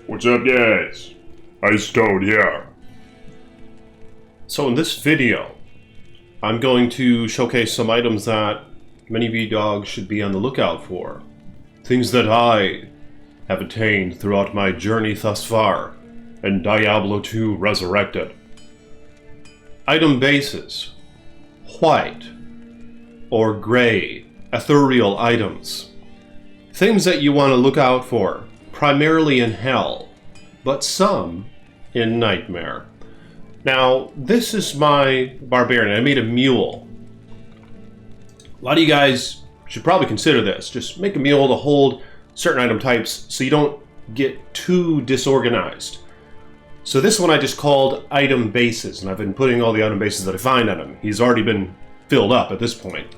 What's up, guys? Ice Toad here. So in this video, I'm going to showcase some items that many of you dogs should be on the lookout for. Things that I have attained throughout my journey thus far in Diablo 2 Resurrected. Item bases: white or gray ethereal items. Things that you want to look out for, primarily in Hell, but some in Nightmare. Now, this is my barbarian. I made a mule. A lot of you guys should probably consider this. Just make a mule to hold certain item types so you don't get too disorganized. So this one I just called item bases, and I've been putting all the item bases that I find on him. He's already been filled up at this point.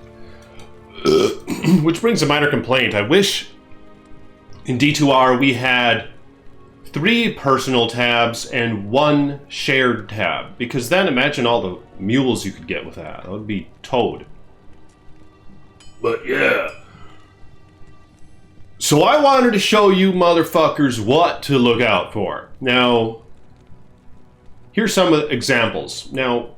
Which brings a minor complaint. I wish in D2R we had 3 personal tabs and 1 shared tab, because then imagine all the mules you could get with that. That would be Toad. But yeah. So I wanted to show you motherfuckers what to look out for. Now, here's some of the examples. Now,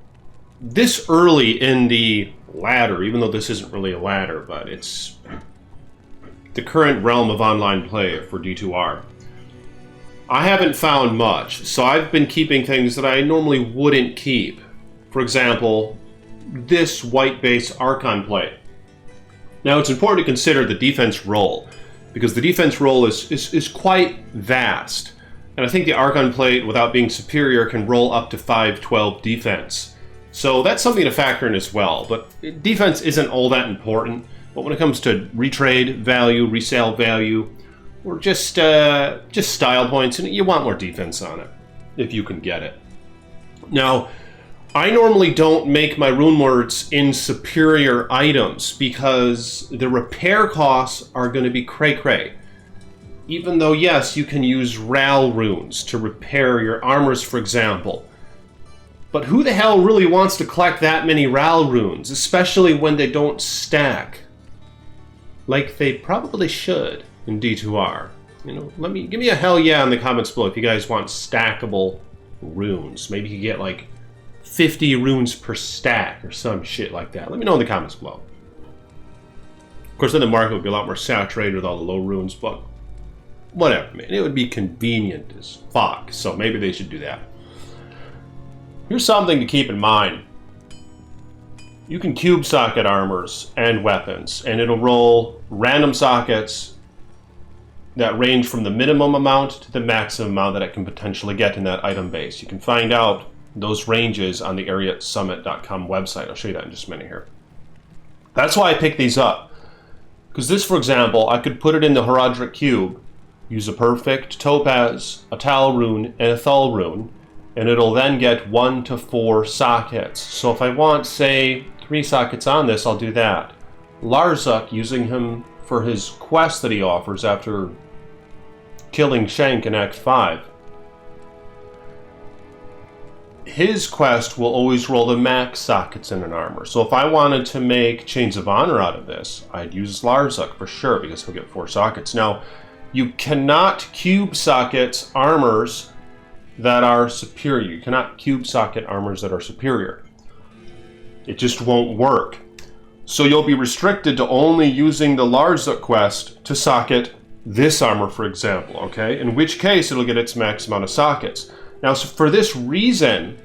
this early in the ladder, even though this isn't really a ladder, but it's the current realm of online play for D2R, I haven't found much, so I've been keeping things that I normally wouldn't keep. For example, this white base Archon plate. Now, it's important to consider the defense roll, because the defense roll is quite vast, and I think the Archon plate, without being superior, can roll up to 512 defense. So that's something to factor in as well, but defense isn't all that important. But when it comes to retrade value, resale value, or just style points, and you want more defense on it, if you can get it. Now, I normally don't make my rune words in superior items because the repair costs are going to be cray-cray. Even though, yes, you can use RAL runes to repair your armors, for example. But who the hell really wants to collect that many RAL runes, especially when they don't stack? Like they probably should in D2R. You know, give me a hell yeah in the comments below if you guys want stackable runes. Maybe you could get like 50 runes per stack or some shit like that. Let me know in the comments below. Of course, then the market would be a lot more saturated with all the low runes, but whatever, man. It would be convenient as fuck, so maybe they should do that. Here's something to keep in mind. You can cube socket armors and weapons, and it'll roll random sockets that range from the minimum amount to the maximum amount that it can potentially get in that item base. You can find out those ranges on the AreaSummit.com website. I'll show you that in just a minute here. That's why I picked these up. Because this, for example, I could put it in the Herodric Cube, use a perfect topaz, a Tal rune, and a Thul rune, and it'll then get 1 to 4 sockets. So if I want, say, 3 sockets on this, I'll do that. Larzuk, using him for his quest that he offers after killing Shank in Act 5, his quest will always roll the max sockets in an armor. So if I wanted to make Chains of Honor out of this, I'd use Larzuk for sure, because he'll get 4 sockets. Now, you cannot cube sockets armors that are superior. You cannot cube socket armors that are superior. It just won't work. So you'll be restricted to only using the Larzuk quest to socket this armor, for example, okay? In which case, it'll get its max amount of sockets. Now, so for this reason,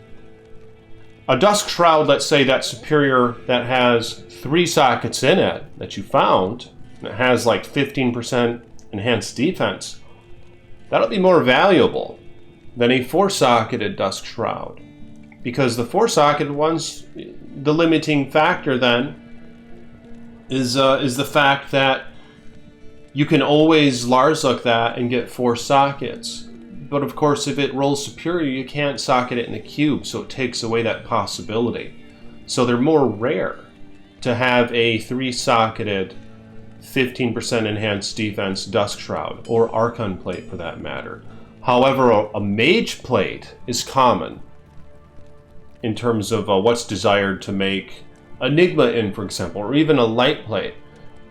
a Dusk Shroud, let's say that's superior, that has 3 sockets in it that you found, and it has like 15% enhanced defense, that'll be more valuable than a 4-socketed Dusk Shroud. Because the 4-socketed ones, the limiting factor then is the fact that you can always Larzuk that and get 4 sockets. But of course, if it rolls superior, you can't socket it in the cube, so it takes away that possibility. So they're more rare to have a 3-socketed 15% enhanced defense Dusk Shroud, or Archon plate for that matter. However, a Mage Plate is common in terms of what's desired to make Enigma in, for example, or even a Light Plate.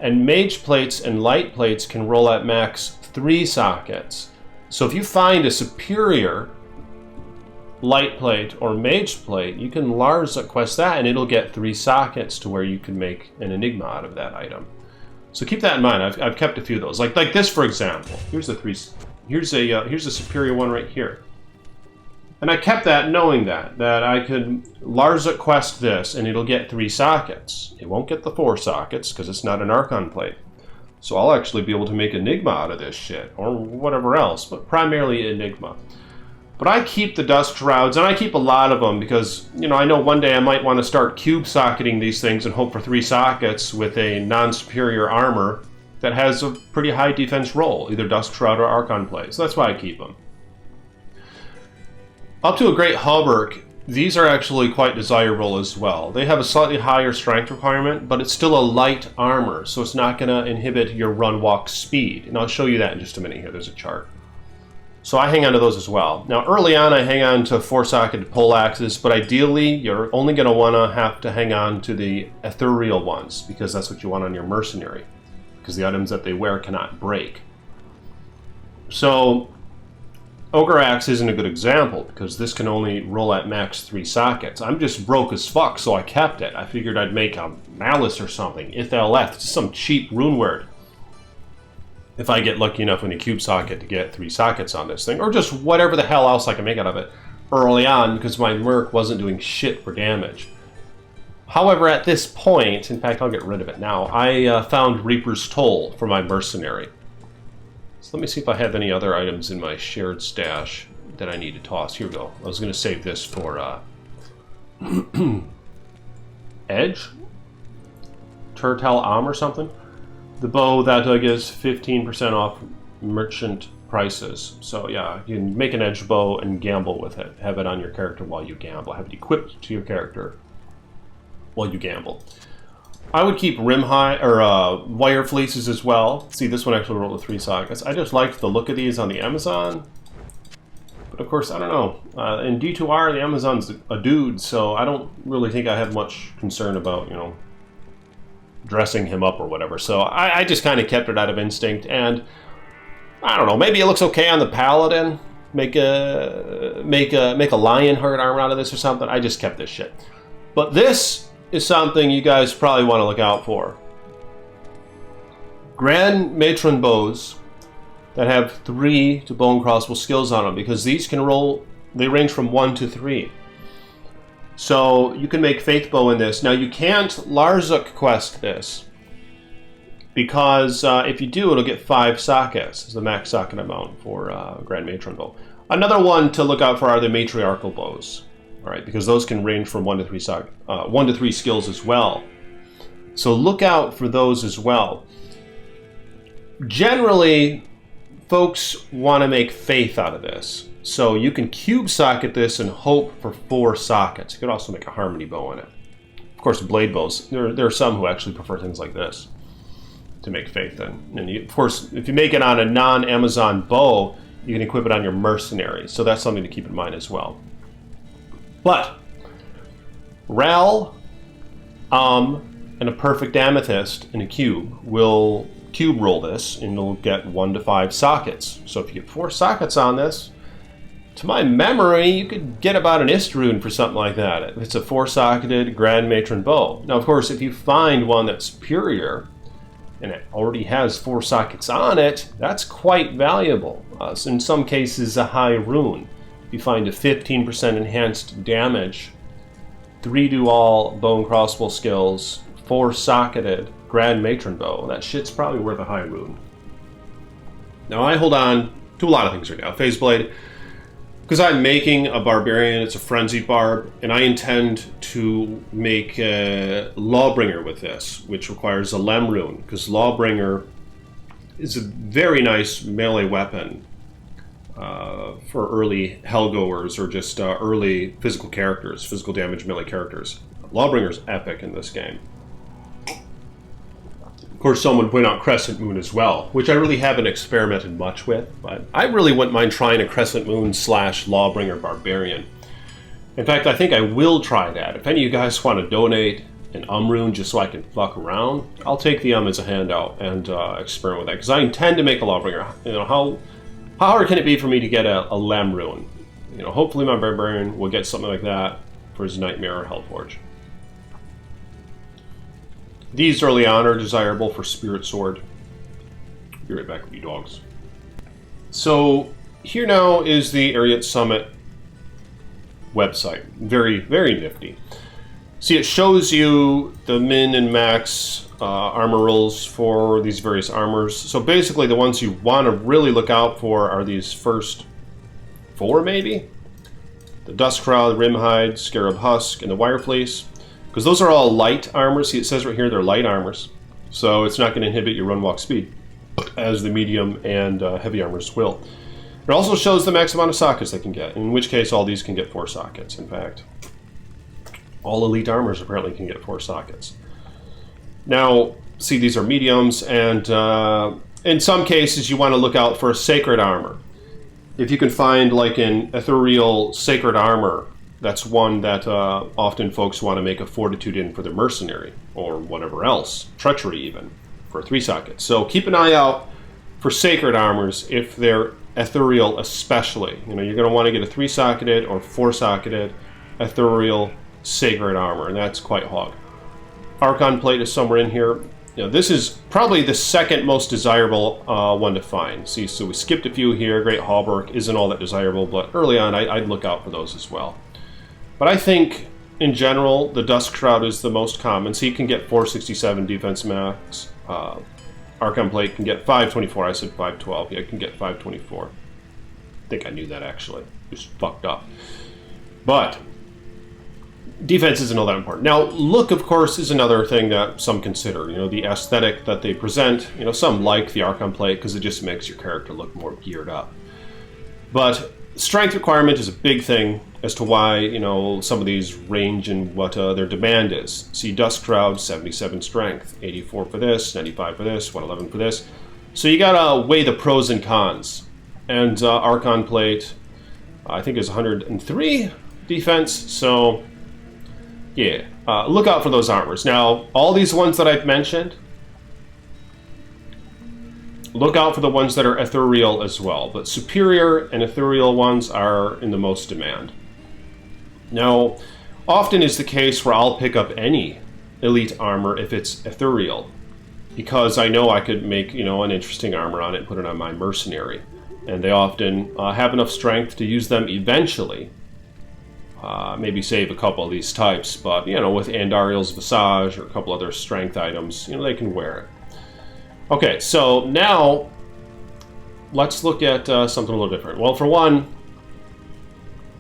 And Mage Plates and Light Plates can roll at max 3 sockets. So if you find a superior light plate or mage plate, you can Larza quest that, and it'll get 3 sockets to where you can make an enigma out of that item. So keep that in mind. I've kept a few of those. Like this, for example. Here's the 3. Here's a superior one right here. And I kept that knowing that I could Larza quest this, and it'll get 3 sockets. It won't get the 4 sockets because it's not an Archon plate. So I'll actually be able to make Enigma out of this shit, or whatever else, but primarily Enigma. But I keep the Dusk Shrouds, and I keep a lot of them because, you know, I know one day I might want to start cube socketing these things and hope for 3 sockets with a non-superior armor that has a pretty high defense roll, either Dusk Shroud or Archon plate. So that's why I keep them. Up to a Great Hauberk, these are actually quite desirable as well. They have a slightly higher strength requirement, but it's still a light armor, so it's not going to inhibit your run-walk speed. And I'll show you that in just a minute here. There's a chart. So I hang on to those as well. Now, early on, I hang on to 4-socketed poleaxes, but ideally, you're only going to have to hang on to the ethereal ones, because that's what you want on your mercenary, because the items that they wear cannot break. So Ogre Axe isn't a good example, because this can only roll at max 3 sockets. I'm just broke as fuck, so I kept it. I figured I'd make a Malice or something, Itheleth, just some cheap rune word. If I get lucky enough in a cube socket to get 3 sockets on this thing, or just whatever the hell else I can make out of it early on, because my Merc wasn't doing shit for damage. However, at this point, in fact, I'll get rid of it now, I found Reaper's Toll for my mercenary. So let me see if I have any other items in my shared stash that I need to toss. Here we go. I was going to save this for Edge? Turtle Am or something? The bow that gives 15% off merchant prices. So yeah, you can make an edge bow and gamble with it. Have it on your character while you gamble. Have it equipped to your character while you gamble. I would keep rim high or wire fleeces as well. See, this one actually rolled with 3 sockets. I just liked the look of these on the Amazon. But of course, I don't know. In D2R, the Amazon's a dude, so I don't really think I have much concern about, you know, dressing him up or whatever. So I just kind of kept it out of instinct, and I don't know, maybe it looks okay on the Paladin. Make a Lionheart armor out of this or something. I just kept this shit. But this is something you guys probably want to look out for. Grand Matron bows that have 3 to bone crossbow skills on them, because these can roll, they range from 1 to 3. So you can make Faith Bow in this. Now you can't Larzuk quest this, because if you do, it'll get 5 sockets, is the max socket amount for Grand Matron Bow. Another one to look out for are the Matriarchal Bows. Alright, because those can range from 1 to 3 skills as well. So look out for those as well. Generally, folks want to make Faith out of this. So you can cube socket this and hope for 4 sockets. You could also make a Harmony Bow in it. Of course, blade bows. There are some who actually prefer things like this to make Faith in. And you, of course, if you make it on a non-Amazon bow, you can equip it on your mercenary. So that's something to keep in mind as well. But Ral, and a perfect Amethyst in a cube will cube roll this, and you'll get 1 to 5 sockets. So if you get 4 sockets on this, to my memory, you could get about an Istrune for something like that. It's a 4-socketed Grand Matron bow. Now, of course, if you find one that's superior, and it already has 4 sockets on it, that's quite valuable. So in some cases, a high rune. You find a 15% enhanced damage, 3 dual bow and crossbow skills, 4-socketed Grand Matron bow. That shit's probably worth a high rune. Now I hold on to a lot of things right now. Phase Blade, because I'm making a barbarian. It's a frenzied barb, and I intend to make a Lawbringer with this, which requires a Lem rune, because Lawbringer is a very nice melee weapon. For early Hellgoers or just early physical characters, physical damage melee characters. Lawbringer's epic in this game. Of course, someone point out Crescent Moon as well, which I really haven't experimented much with, but I really wouldn't mind trying a Crescent Moon / Lawbringer Barbarian. In fact, I think I will try that. If any of you guys want to donate an rune just so I can fuck around, I'll take the as a handout and experiment with that, because I intend to make a Lawbringer. You know, How hard can it be for me to get a Lem Ruin? You know, hopefully my Barbarian will get something like that for his Nightmare or Hellforge. These early on are desirable for Spirit Sword. Be right back with you dogs. So here now is the Ariat Summit website. Very, very nifty. See, it shows you the min and max armor rolls for these various armors. So basically the ones you want to really look out for are these first 4 maybe? The Dustcrow, the Rimhide, Scarab Husk, and the Wire Fleece. Because those are all light armors. See, it says right here they're light armors. So it's not going to inhibit your run walk speed, as the medium and heavy armors will. It also shows the max amount of sockets they can get, in which case all these can get 4 sockets, in fact. All elite armors apparently can get 4 sockets. Now, see, these are mediums, and in some cases you want to look out for a sacred armor. If you can find like an ethereal sacred armor, that's one that often folks want to make a fortitude in for their mercenary, or whatever else, treachery even, for 3 sockets. So keep an eye out for sacred armors if they're ethereal especially. You know, you're going to want to get a 3-socketed or 4-socketed ethereal sacred armor, and that's quite hog. Archon Plate is somewhere in here. You know, this is probably the second most desirable one to find. See, so we skipped a few here. Great Hallberg isn't all that desirable, but early on I'd look out for those as well. But I think, in general, the Dust Shroud is the most common. So you can get 467 defense max. Archon Plate can get 524. I said 512. Yeah, it can get 524. I think I knew that, actually. Just fucked up. But defense isn't all that important. Now, look, of course, is another thing that some consider. You know, the aesthetic that they present. You know, some like the Archon Plate because it just makes your character look more geared up. But strength requirement is a big thing as to why, you know, some of these range in what their demand is. See, Dust Shroud, 77 strength, 84 for this, 95 for this, 111 for this. So you gotta weigh the pros and cons. And Archon Plate, I think is 103 defense, so yeah, look out for those armors. Now, all these ones that I've mentioned, look out for the ones that are ethereal as well, but superior and ethereal ones are in the most demand. Now, often is the case where I'll pick up any elite armor if it's ethereal, because I know I could make, you know, an interesting armor on it and put it on my mercenary. And they often have enough strength to use them eventually. Maybe save a couple of these types, but, you know, with Andariel's Visage or a couple other strength items, you know, they can wear it. Okay, so now let's look at something a little different. Well, for one,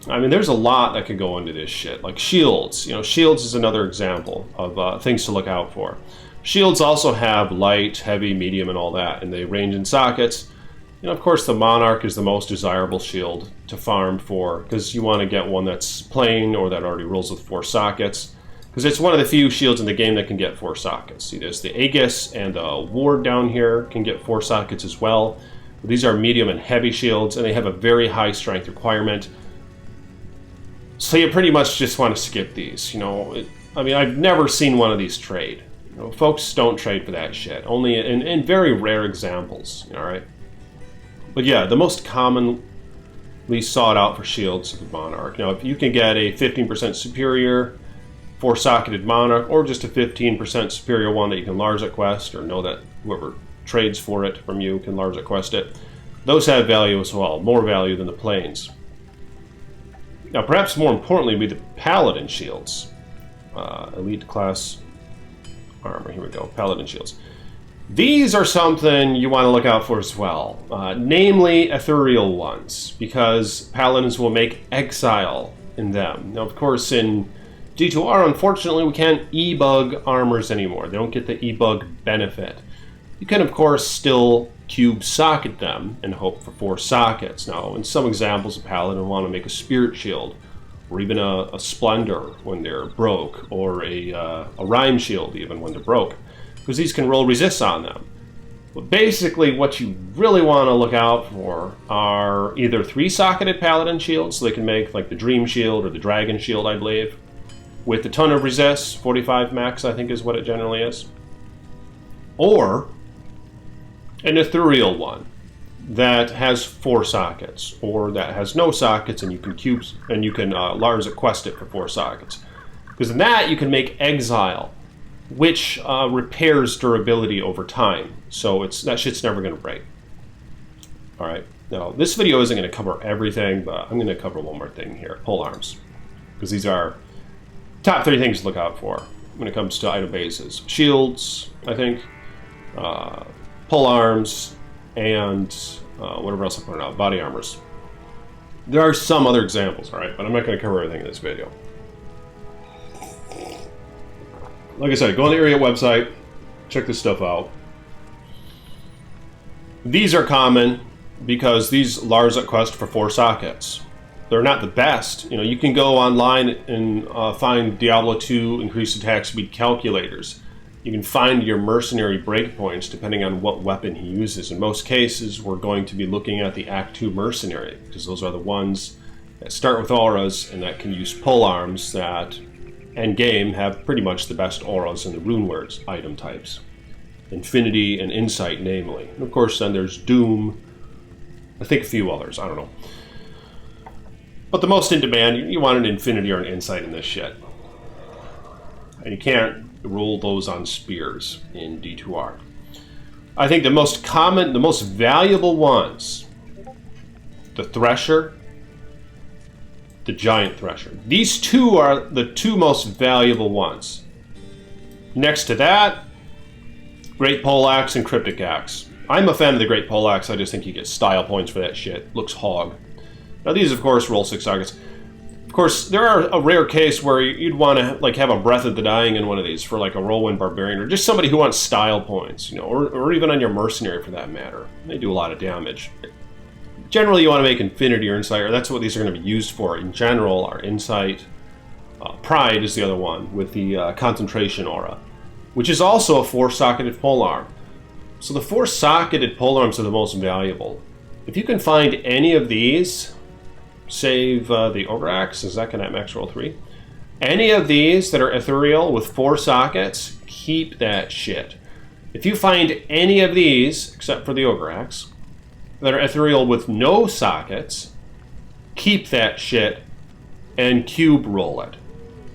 I mean, there's a lot that could go into this shit. Like shields. You know, shields is another example of things to look out for. Shields also have light, heavy, medium, and all that, and they range in sockets. You know, of course, the Monarch is the most desirable shield to farm for, because you want to get one that's plain or that already rolls with 4 sockets. Because it's one of the few shields in the game that can get 4 sockets. See, there's the Aegis and the Ward down here can get 4 sockets as well. But these are medium and heavy shields, and they have a very high strength requirement. So you pretty much just want to skip these. You know, I mean, I've never seen one of these trade. You know, folks don't trade for that shit. Only in very rare examples. All right. But yeah, the most commonly sought out for shields is the Monarch. Now, if you can get a 15% superior 4-socketed Monarch, or just a 15% superior one that you can Larza quest, or know that whoever trades for it from you can Larza quest it, those have value as well, more value than the planes. Now, perhaps more importantly, would be the Paladin Shields. Elite class armor, here we go, Paladin Shields. These are something you want to look out for as well, namely ethereal ones, because Paladins will make exile in them. Now, of course, in D2R, unfortunately, we can't e-bug armors anymore. They don't get the e-bug benefit. You can, of course, still cube socket them and hope for 4 sockets. Now, in some examples, a Paladin want to make a Spirit Shield, or even a Splendor when they're broke, or a Rhyme Shield even when they're broke, because these can roll resists on them. But basically, what you really want to look out for are either 3-socketed Paladin Shields, so they can make like the Dream Shield or the Dragon Shield, I believe, with a ton of resists, 45 max I think is what it generally is, or an ethereal one. that has 4 sockets, or that has no sockets, and you can Lars quest it for 4 sockets. Because in that you can make Exile, which repairs durability over time. So that shit's never going to break. All right. Now this video isn't going to cover everything, but I'm going to cover one more thing here: pole arms, because these are top 3 things to look out for when it comes to item bases. Shields, I think, pole arms, and whatever else I put out, body armors. There are some other examples, all right, but I'm not going to cover everything in this video. Like I said, go on the area website, check this stuff out. These are common because these Lars quest for 4 sockets. They're not the best. You know, you can go online and find Diablo 2 increased attack speed calculators. You can find your mercenary breakpoints depending on what weapon he uses. In most cases, we're going to be looking at the Act 2 mercenary, because those are the ones that start with auras and that can use pole arms that endgame have pretty much the best auras in the rune words item types. Infinity and Insight, namely. And of course, then there's Doom. I think a few others, I don't know. But the most in demand, you want an Infinity or an Insight in this shit. And you can't roll those on spears in D2R. I think the most common, the most valuable ones, the Thresher, the Giant Thresher. These 2 are the 2 most valuable ones. Next to that, Great Poleaxe and Cryptic Axe. I'm a fan of the Great Poleaxe. I just think you get style points for that shit. Looks hog. Now these, of course, roll 6 sockets. Of course, there are a rare case where you'd want to like have a Breath of the Dying in one of these for like a Whirlwind Barbarian, or just somebody who wants style points, you know, or even on your Mercenary for that matter. They do a lot of damage. Generally, you want to make Infinity or Insight, or that's what these are going to be used for. In general, our Insight. Pride is the other one, with the Concentration Aura, which is also a 4-socketed polearm. So the 4-socketed polearms are the most valuable. If you can find any of these, save the Ogre Axe, is that going to max roll 3? Any of these that are ethereal with 4 sockets, keep that shit. If you find any of these, except for the Ogre Axe, that are ethereal with no sockets, keep that shit and cube roll it.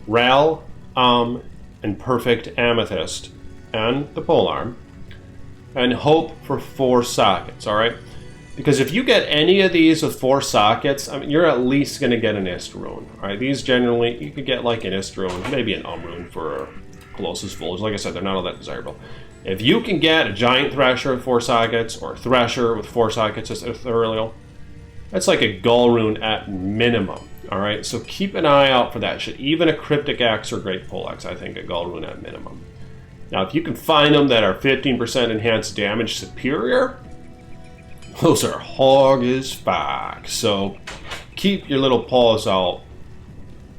Ral, and Perfect Amethyst, and the polearm, and hope for 4 sockets, alright? Because if you get any of these with 4 sockets, I mean, you're at least going to get an Ist rune, alright? These generally, you could get like an Ist rune, maybe an rune for Colossus Foliage. Like I said, they're not all that desirable. If you can get a Giant Thresher with 4 sockets, or a Thresher with 4 sockets that's ethereal, that's like a Gull rune at minimum. Alright, so keep an eye out for that shit. Even a Cryptic Axe or Great Poleaxe, I think a Gull rune at minimum. Now, if you can find them that are 15% enhanced damage superior, those are hog as fuck. So keep your little paws out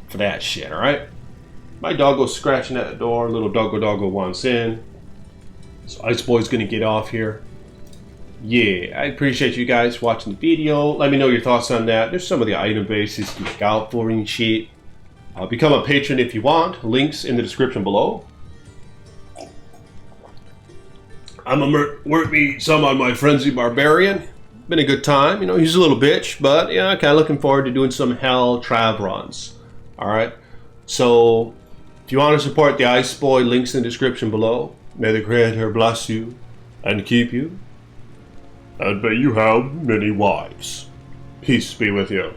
for that shit, alright? My doggo's scratching at the door. Little doggo wants in. So Ice Boy's gonna get off here. Yeah, I appreciate you guys watching the video. Let me know your thoughts on that. There's some of the item bases to look out for and shit. Become a patron if you want. Links in the description below. I'm gonna work me some on my Frenzy Barbarian. Been a good time. You know, he's a little bitch, but yeah, kind of looking forward to doing some Hell Trav runs. Alright, so if you want to support the Ice Boy, links in the description below. May the Creator bless you and keep you. And may you have many wives. Peace be with you.